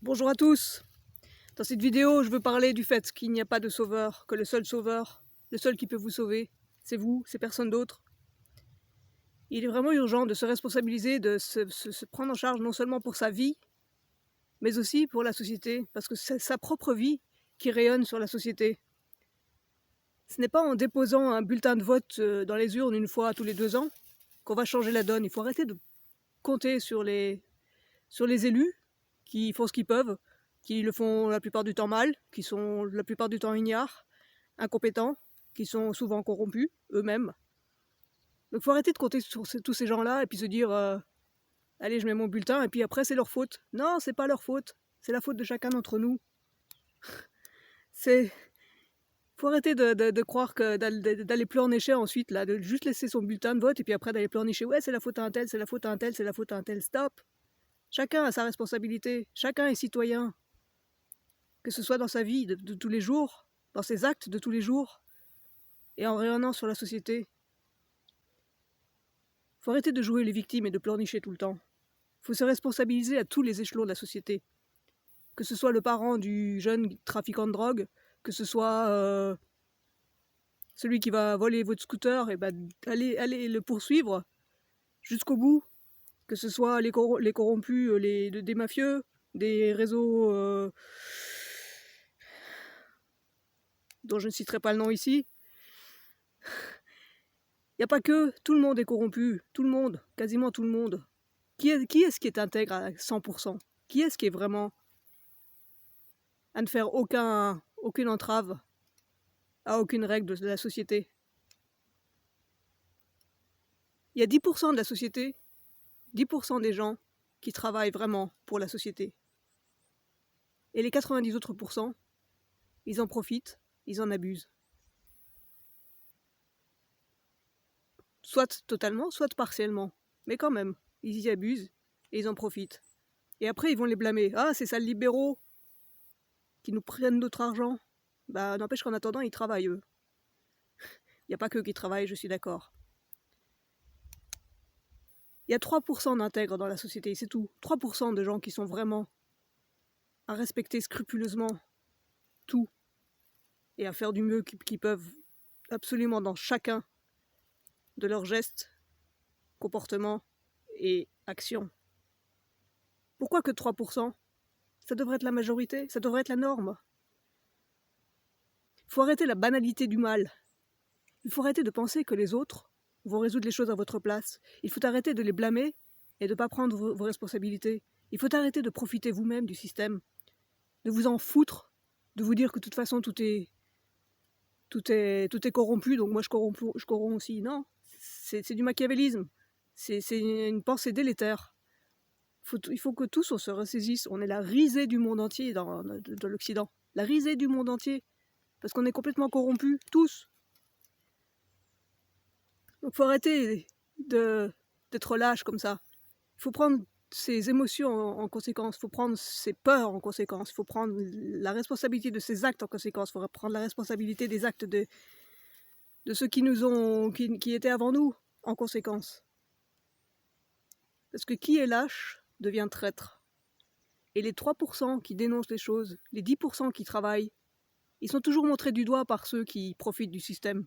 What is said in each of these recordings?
Bonjour à tous. Dans cette vidéo, je veux parler du fait qu'il n'y a pas de sauveur, que le seul qui peut vous sauver, c'est vous, c'est personne d'autre. Il est vraiment urgent de se responsabiliser, de se prendre en charge non seulement pour sa vie, mais aussi pour la société, parce que c'est sa propre vie qui rayonne sur la société. Ce n'est pas en déposant un bulletin de vote dans les urnes une fois tous les 2 ans qu'on va changer la donne. Il faut arrêter de compter sur les élus qui font ce qu'ils peuvent, qui le font la plupart du temps mal, qui sont la plupart du temps ignares, incompétents, qui sont souvent corrompus eux-mêmes. Donc il faut arrêter de compter sur tous ces gens-là et puis se dire allez, je mets mon bulletin et puis après c'est leur faute. Non, c'est pas leur faute, c'est la faute de chacun d'entre nous. C'est faut arrêter de croire que d'aller pleurnicher ensuite, là, de juste laisser son bulletin de vote et puis après d'aller pleurnicher ouais, c'est la faute à un tel, c'est la faute à un tel, c'est la faute à un tel. Stop. Chacun a sa responsabilité, chacun est citoyen. Que ce soit dans sa vie de tous les jours, dans ses actes de tous les jours, et en rayonnant sur la société. Faut arrêter de jouer les victimes et de pleurnicher tout le temps. Faut se responsabiliser à tous les échelons de la société. Que ce soit le parent du jeune trafiquant de drogue, que ce soit celui qui va voler votre scooter, et ben allez le poursuivre jusqu'au bout. Que ce soit les corrompus, des mafieux, des réseaux dont je ne citerai pas le nom ici. Il n'y a pas que, tout le monde est corrompu, tout le monde, quasiment tout le monde. Qui est-ce qui est intègre à 100%? Qui est-ce qui est vraiment à ne faire aucune entrave à aucune règle de la société? Il y a 10% de la société, 10% des gens qui travaillent vraiment pour la société. Et les 90 autres pourcents, ils en profitent, ils en abusent. Soit totalement, soit partiellement. Mais quand même, ils y abusent et ils en profitent. Et après, ils vont les blâmer. Ah, c'est ça les libéraux qui nous prennent notre argent. Bah, n'empêche qu'en attendant, ils travaillent, eux. Il n'y a pas qu'eux qui travaillent, je suis d'accord. Il y a 3% d'intègres dans la société, c'est tout. 3% de gens qui sont vraiment à respecter scrupuleusement tout et à faire du mieux qu'ils peuvent absolument dans chacun de leurs gestes, comportements et actions. Pourquoi que 3%? Ça devrait être la majorité, ça devrait être la norme. Il faut arrêter la banalité du mal. Il faut arrêter de penser que les autres vont résoudre les choses à votre place. Il faut arrêter de les blâmer et de ne pas prendre vos responsabilités. Il faut arrêter de profiter vous-même du système, de vous en foutre, de vous dire que de toute façon tout est corrompu, donc moi je corromps aussi. Non, c'est du machiavélisme, c'est une pensée délétère. Il faut que tous on se ressaisisse. On est la risée du monde entier dans l'Occident, la risée du monde entier, parce qu'on est complètement corrompus, tous. Donc il faut arrêter d'être lâche comme ça. Il faut prendre ses émotions en conséquence, il faut prendre ses peurs en conséquence, il faut prendre la responsabilité de ses actes en conséquence, il faut prendre la responsabilité des actes de ceux qui étaient avant nous en conséquence. Parce que qui est lâche devient traître. Et les 3% qui dénoncent les choses, les 10% qui travaillent, ils sont toujours montrés du doigt par ceux qui profitent du système.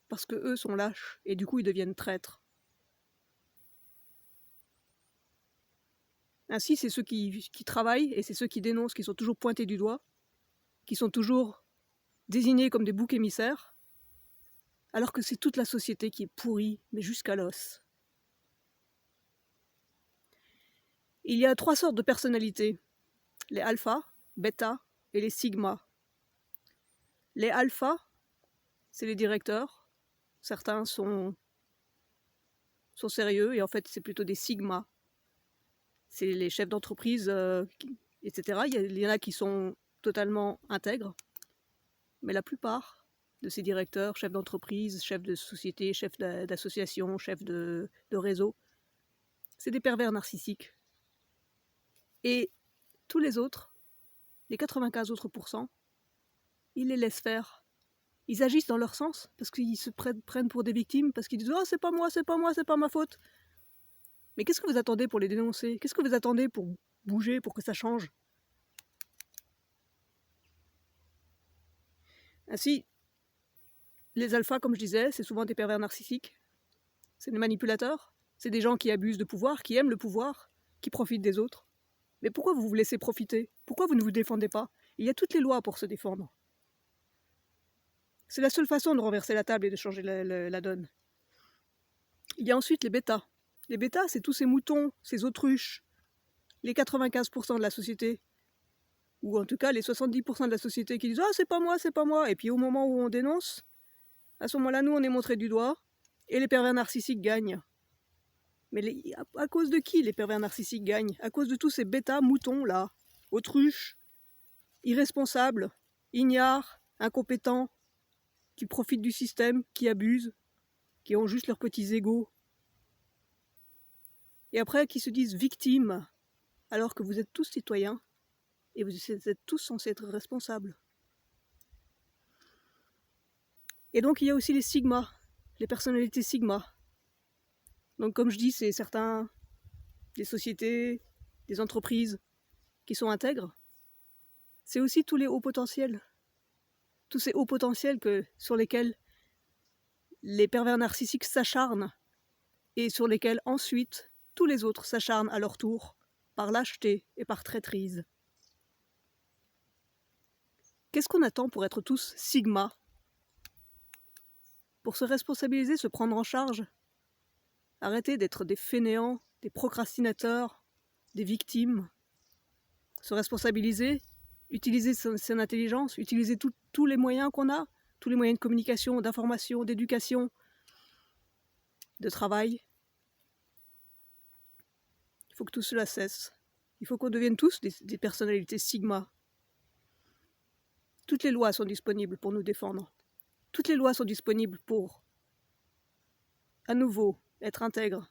Parce que eux sont lâches et du coup ils deviennent traîtres. Ainsi, c'est ceux qui travaillent et c'est ceux qui dénoncent qui sont toujours pointés du doigt, qui sont toujours désignés comme des boucs émissaires, alors que c'est toute la société qui est pourrie, mais jusqu'à l'os. Il y a 3 sortes de personnalités, les alpha, bêta et les sigma. Les alpha, c'est les directeurs, certains sont sérieux et en fait c'est plutôt des sigma. C'est les chefs d'entreprise, etc. Il y en a qui sont totalement intègres, mais la plupart de ces directeurs, chefs d'entreprise, chefs de société, chefs d'association, chefs de réseau, c'est des pervers narcissiques. Et tous les autres, les 95 autres pourcents, ils les laissent faire. Ils agissent dans leur sens, parce qu'ils se prennent pour des victimes, parce qu'ils disent « Oh, c'est pas moi, c'est pas moi, c'est pas ma faute ». Mais qu'est-ce que vous attendez pour les dénoncer? Qu'est-ce que vous attendez pour bouger, pour que ça change? Ainsi, les alphas, comme je disais, c'est souvent des pervers narcissiques, c'est des manipulateurs, c'est des gens qui abusent de pouvoir, qui aiment le pouvoir, qui profitent des autres. Mais pourquoi vous vous laissez profiter? Pourquoi vous ne vous défendez pas? Il y a toutes les lois pour se défendre. C'est la seule façon de renverser la table et de changer la donne. Il y a ensuite les bêtas. Les bêtas, c'est tous ces moutons, ces autruches, les 95% de la société, ou en tout cas les 70% de la société qui disent « Ah, c'est pas moi, c'est pas moi ». Et puis au moment où on dénonce, à ce moment-là, nous, on est montré du doigt, et les pervers narcissiques gagnent. Mais à cause de qui les pervers narcissiques gagnent? À cause de tous ces bêtas moutons là, autruches, irresponsables, ignares, incompétents, qui profitent du système, qui abusent, qui ont juste leurs petits égos. Et après, qui se disent victimes, alors que vous êtes tous citoyens, et vous êtes tous censés être responsables. Et donc il y a aussi les sigmas, les personnalités sigma. Donc comme je dis, c'est certains, des sociétés, des entreprises qui sont intègres. C'est aussi tous les hauts potentiels. Tous ces hauts potentiels sur lesquels les pervers narcissiques s'acharnent et sur lesquels ensuite tous les autres s'acharnent à leur tour par lâcheté et par traîtrise. Qu'est-ce qu'on attend pour être tous sigma? Pour se responsabiliser, se prendre en charge? Arrêter d'être des fainéants, des procrastinateurs, des victimes? Se responsabiliser, utiliser son intelligence, utiliser tous les moyens qu'on a, tous les moyens de communication, d'information, d'éducation, de travail. Il faut que tout cela cesse. Il faut qu'on devienne tous des personnalités sigma. Toutes les lois sont disponibles pour nous défendre. Toutes les lois sont disponibles pour, à nouveau, être intègre,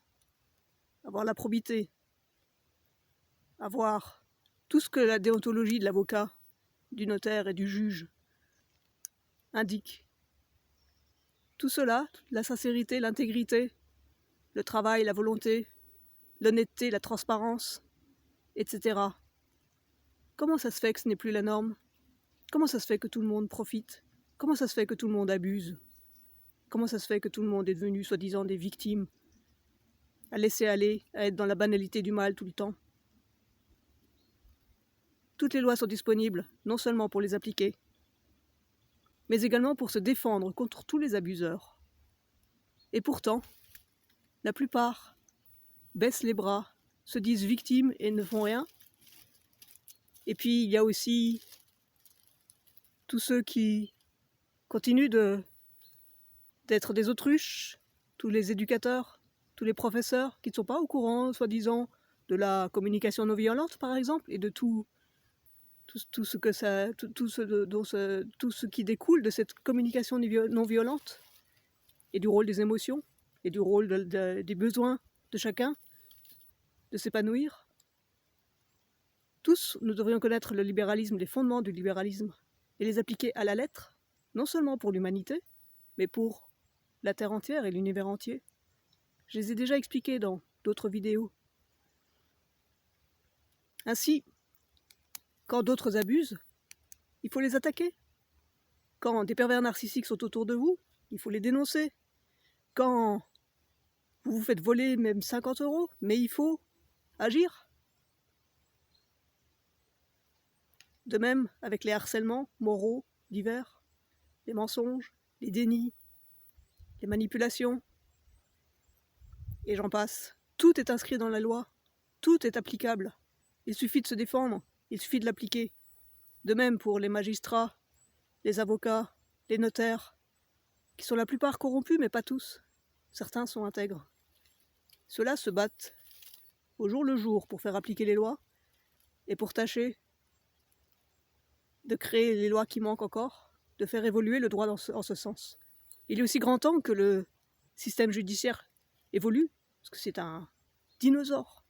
avoir la probité, avoir tout ce que la déontologie de l'avocat, du notaire et du juge indique. Tout cela, la sincérité, l'intégrité, le travail, la volonté, l'honnêteté, la transparence, etc. Comment ça se fait que ce n'est plus la norme? Comment ça se fait que tout le monde profite? Comment ça se fait que tout le monde abuse? Comment ça se fait que tout le monde est devenu soi-disant des victimes, à laisser aller, à être dans la banalité du mal tout le temps? Toutes les lois sont disponibles, non seulement pour les appliquer, mais également pour se défendre contre tous les abuseurs. Et pourtant, la plupart baissent les bras, se disent victimes et ne font rien. Et puis il y a aussi tous ceux qui continuent d'être des autruches, tous les éducateurs, tous les professeurs qui ne sont pas au courant, soi-disant, de la communication non violente, par exemple, et de tout ce qui découle de cette communication non violente, et du rôle des émotions, et du rôle des besoins de chacun, de s'épanouir. Tous, nous devrions connaître le libéralisme, les fondements du libéralisme, et les appliquer à la lettre, non seulement pour l'humanité, mais pour la Terre entière et l'univers entier. Je les ai déjà expliqués dans d'autres vidéos. Ainsi, quand d'autres abusent, il faut les attaquer. Quand des pervers narcissiques sont autour de vous, il faut les dénoncer. Quand vous vous faites voler même 50 €, mais il faut agir. De même avec les harcèlements moraux divers, les mensonges, les dénis, les manipulations, et j'en passe. Tout est inscrit dans la loi, tout est applicable. Il suffit de se défendre, il suffit de l'appliquer. De même pour les magistrats, les avocats, les notaires, qui sont la plupart corrompus, mais pas tous. Certains sont intègres. Ceux-là se battent au jour le jour pour faire appliquer les lois et pour tâcher de créer les lois qui manquent encore, de faire évoluer le droit en ce sens. Il est aussi grand temps que le système judiciaire évolue, parce que c'est un dinosaure.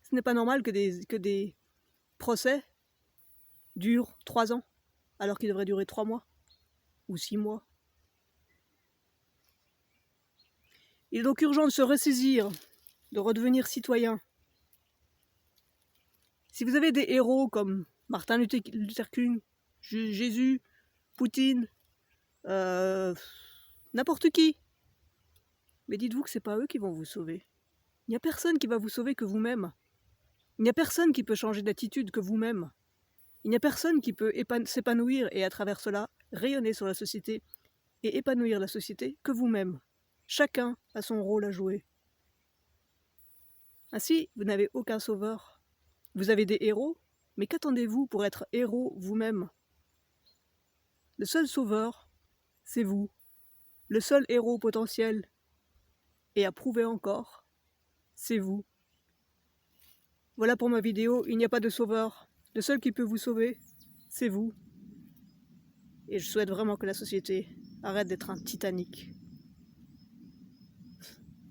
Ce n'est pas normal que des procès durent 3 ans, alors qu'ils devraient durer 3 mois ou 6 mois. Il est donc urgent de se ressaisir, de redevenir citoyen. Si vous avez des héros comme Martin Luther King, Jésus, Poutine, n'importe qui. Mais dites-vous que c'est pas eux qui vont vous sauver. Il n'y a personne qui va vous sauver que vous-même. Il n'y a personne qui peut changer d'attitude que vous-même. Il n'y a personne qui peut s'épanouir et à travers cela rayonner sur la société et épanouir la société que vous-même. Chacun a son rôle à jouer. Ainsi, vous n'avez aucun sauveur. Vous avez des héros, mais qu'attendez-vous pour être héros vous-même? Le seul sauveur, c'est vous. Le seul héros potentiel, et à prouver encore, c'est vous. Voilà pour ma vidéo, il n'y a pas de sauveur. Le seul qui peut vous sauver, c'est vous. Et je souhaite vraiment que la société arrête d'être un Titanic.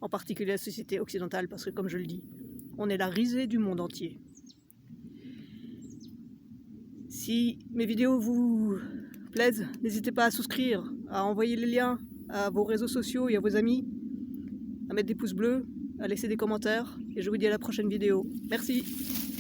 En particulier la société occidentale, parce que comme je le dis, on est la risée du monde entier. Si mes vidéos vous plaisent, n'hésitez pas à souscrire, à envoyer les liens à vos réseaux sociaux et à vos amis, à mettre des pouces bleus, à laisser des commentaires, et je vous dis à la prochaine vidéo. Merci.